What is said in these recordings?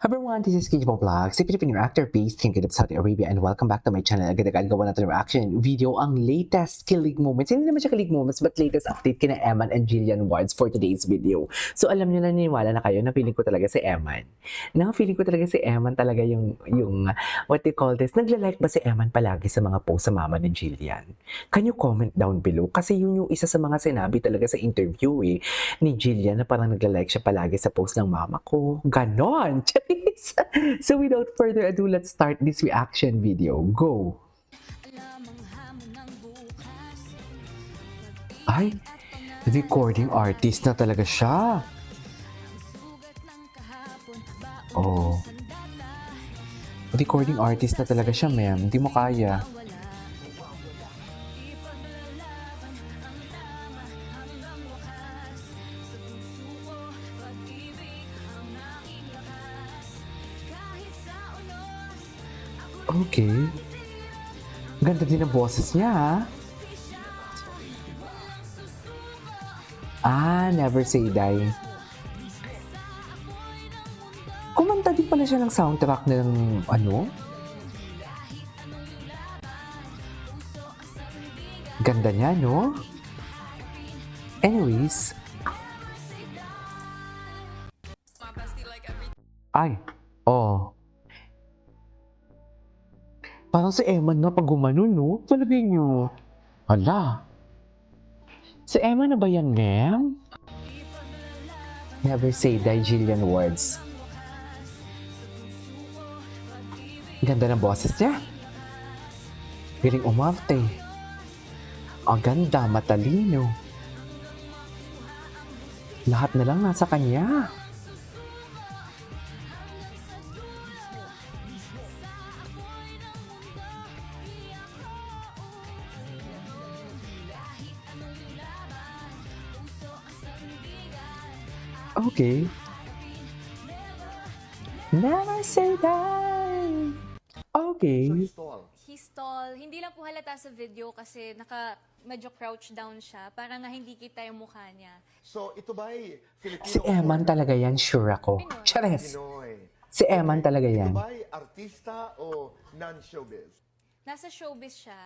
Everyone, this is Kijibo Vlogs, si Filipino actor based King of Saudi Arabia, and welcome back to my channel. Agad-agad gawa natin ng reaction video ang latest kilig moments. Hindi naman siya kilig moments, but latest update kina Eman and Jillian Wards for today's video. So alam niyo na, niniwala na kayo na feeling ko talaga si Eman. Feeling ko talaga si Eman talaga yung what they call this, nagla-like ba si Eman palagi sa mga post sa mama ni Jillian? Can you comment down below? Kasi yun yung isa sa mga sinabi talaga sa interview ni Jillian na parang nagla-like siya palagi sa post ng mama ko. Ganon! So without further ado, let's start this reaction video. Go! Ay, recording artist na talaga siya. Oh. Recording artist na talaga siya, ma'am. Hindi mo kaya. Okay. Ganda din ang boses niya, Never Say Die. Kumanta din pala siya ng soundtrack ng Ganda niya, no? Anyways. Ay, oh. Parang si Eman na pag gumanon, no? Palagay niyo. Hala. Si Eman na ba yan, ma'am? Never Say Die, Jillian Wards. Ganda ng boses niya. Galing umarte. Ang ganda, matalino. Lahat na lang nasa kanya. Okay. Never Say Die. Okay. So he's tall. Hindi lang po halata sa video kasi medyo crouch down siya. Para nga hindi kita yung mukha niya. So ito ba ay Filipino? Si Eman talaga yan, sure ako. Pinoy. Chares. Pinoy. Si Eman talaga yan. Ito ba ay artista o non-showbiz? Nasa showbiz siya.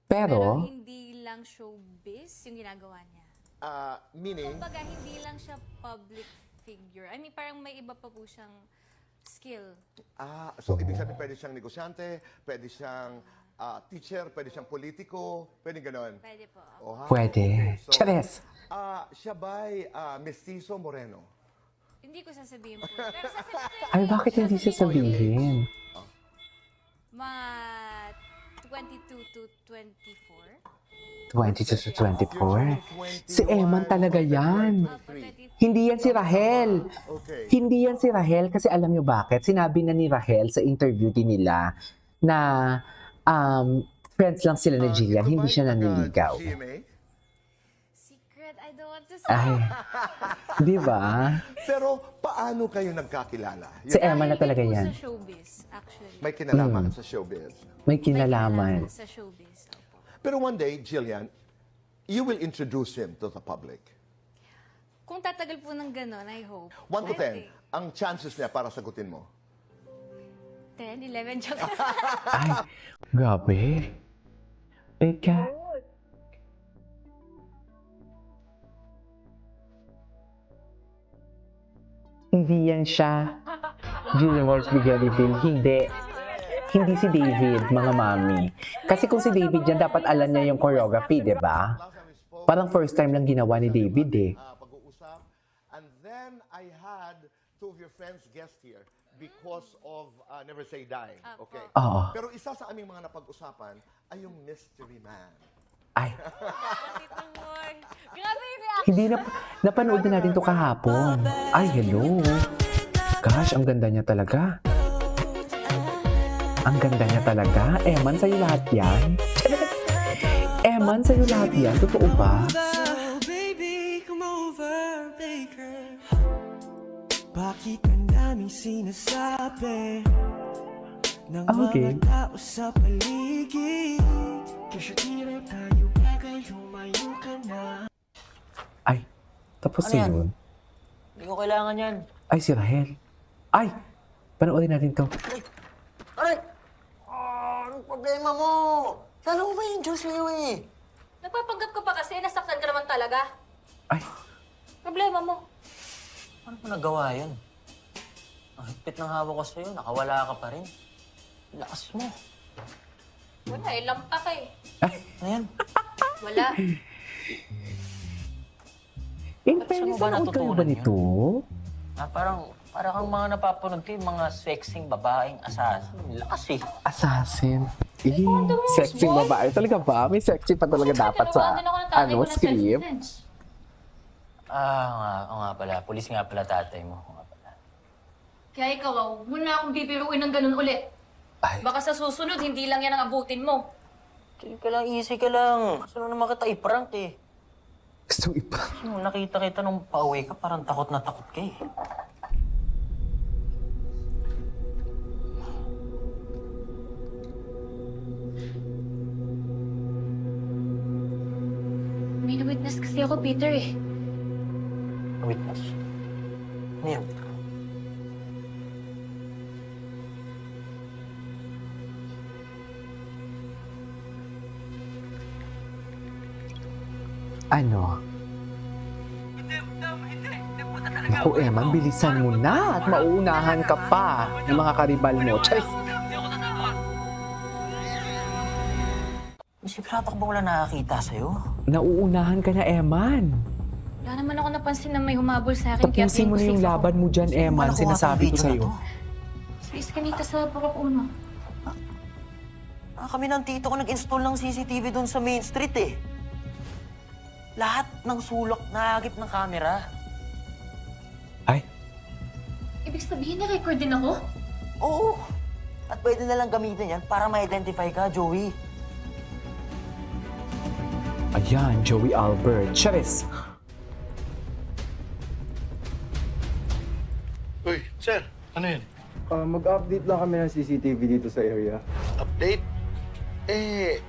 Pero, hindi lang showbiz yung ginagawa niya. Meaning? Kumbaga, hindi lang siya public figure. I mean, parang may iba pa po siyang skill. So ibig sabihin pwede siyang negosyante, pwede siyang teacher, pwede siyang politiko, pwede ganon? Pwede po. pwede. So, Chares. siya ba ay mestizo moreno? Hindi ko sasabihin po. Pero sasabihin Ay, bakit hindi siya sabihin? 22 to 24. 22 to 24. Si Eman talaga yan. Hindi yan si Rahel. Okay. Hindi yan si Rahel kasi alam nyo bakit? Sinabi na ni Rahel sa interview din nila na friends lang sila ni Jillian, hindi siya naniligaw. GMA? Secret, I don't want to say. Ay, di ba? Pero paano kayo nagkakilala? Si Eman na talaga Hindi po yan. sa showbiz, actually. May kinalaman sa showbiz. May May kinalaman. sa showbiz. Opo. Pero one day, Jillian, you will introduce him to the public. Kung tatagal po ng gano'n, I hope. 1 to I 10, think. ang chances niya para sagutin mo. 10, 11, joke. Ay, grabe. Eka. Hindi yan siya. Jillian Wards Bigaliville. Hindi. Hindi si David, mga mami. Kasi kung si David yan, dapat alam niya yung choreography, di ba? Parang first time lang ginawa ni David Pag-uusap. And then I had two of your friends guest here because of Never Say Die. Okay? Oo. Pero isa sa aming mga napag-usapan ay yung Mystery Man. Ay, Tito Moy. Grabe yung reaction. hindi na, napanood na natin to kahapon. Ay, hello. Gosh, ang ganda niya talaga. Ang ganda niya talaga. Eman, sa'yo lahat yan. Eman, sa'yo lahat yan. Totoo ba? So baby, come over, baker. Bakit ka namin sinasabi ng Okay. mga tao sa paligid? Kasi tira tayo, bagay, lumayo ka na. Ay, tapos Ano yan? yun. Hindi ko kailangan yan. Ay, si Rahel. Ay, Panoorin natin to. Aray! Anong problema mo? Lalo mo ba yung Diyos sa'yo eh? Nagpapanggap ka pa kasi, nasaktan ka naman talaga. Ay, Problema mo. Paano ko nagawa yun? Ang higpit ng hawak ko sa'yo, nakawala ka pa rin. Lakas mo. Wala eh, lampa ka eh. Ano yan? Wala. in Saan fairness, mo ba nanood kayo ba natutunan nito? Parang kang mga napapanood ko yung mga sexing babaeng assassin. Lakas eh. Assassin. Eh, moves, sexy boy. babae. Talaga ba? May sexy pa talaga dapat sa, Tinuruan din ako ng tatay ano, ko ng script? self-defense. Oo nga pala. Pulis nga pala tatay mo. Oo nga pala. Kaya ikaw, huwag mo na akong bibiruin ng ganun ulit. Ay, Baka sa susunod, hindi lang yan ang abutin mo. Chill ka lang, easy ka lang. Gusto na naman kita i-prank eh. gusto ipa. Nung nakita kita nung pauwi ka, parang takot na takot ka eh. May na-witness kasi ako, Peter eh. Witness. Ano yan? Ano? Naku, Eman, bilisan mo na at mauunahan ka pa ng mga karibal mo. Charis! Sigurado ka ba wala nakakita sa'yo? Nauunahan ka na, Eman. Wala naman ako napansin na may humabol sa akin. Kaya Tapusin mo na yung safe ako. laban mo dyan, Eman. Nakuha Sinasabi tong ko video sa'yo. na to. Sa Iskanita sa Purok Uno. Kami ng tito ko nag-install ng CCTV doon sa Main Street eh. Lahat ng sulok nahagip ng camera. Ay, Ibig sabihin, na-record din ako? Oo. At pwede na lang gamitin yan para ma-identify ka, Joey. ayan, Joey Albert. Charis! Uy, sir, ano yun? Mag-update lang kami ng CCTV dito sa area. Update?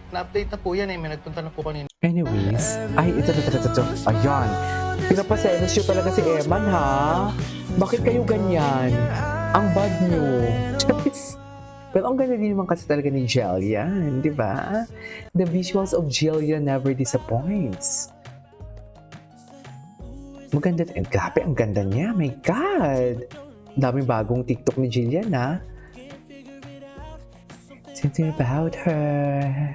Na-update na po yan eh. May nagpunta na po kanina. Anyways, ay, ito. Ayan. Pinapaselos nyo talaga si Eman, ha? Bakit kayo ganyan? Ang bad nyo. Charis! Pero ang ganda din naman kasi talaga ni Jillian, di ba? The visuals of Jillian never disappoints. Maganda. And grabe, ang ganda niya. My God! Daming bagong TikTok ni Jillian, ha? Something about her.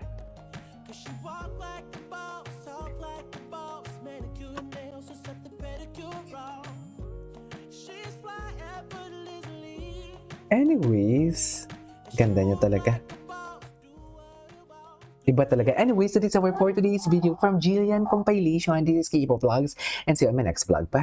Anyways, ganda niya talaga. Iba talaga. Anyways, so this is our for today's video from Jillian Compilation. This is K-Pop Vlogs and see you on my next vlog. Bye!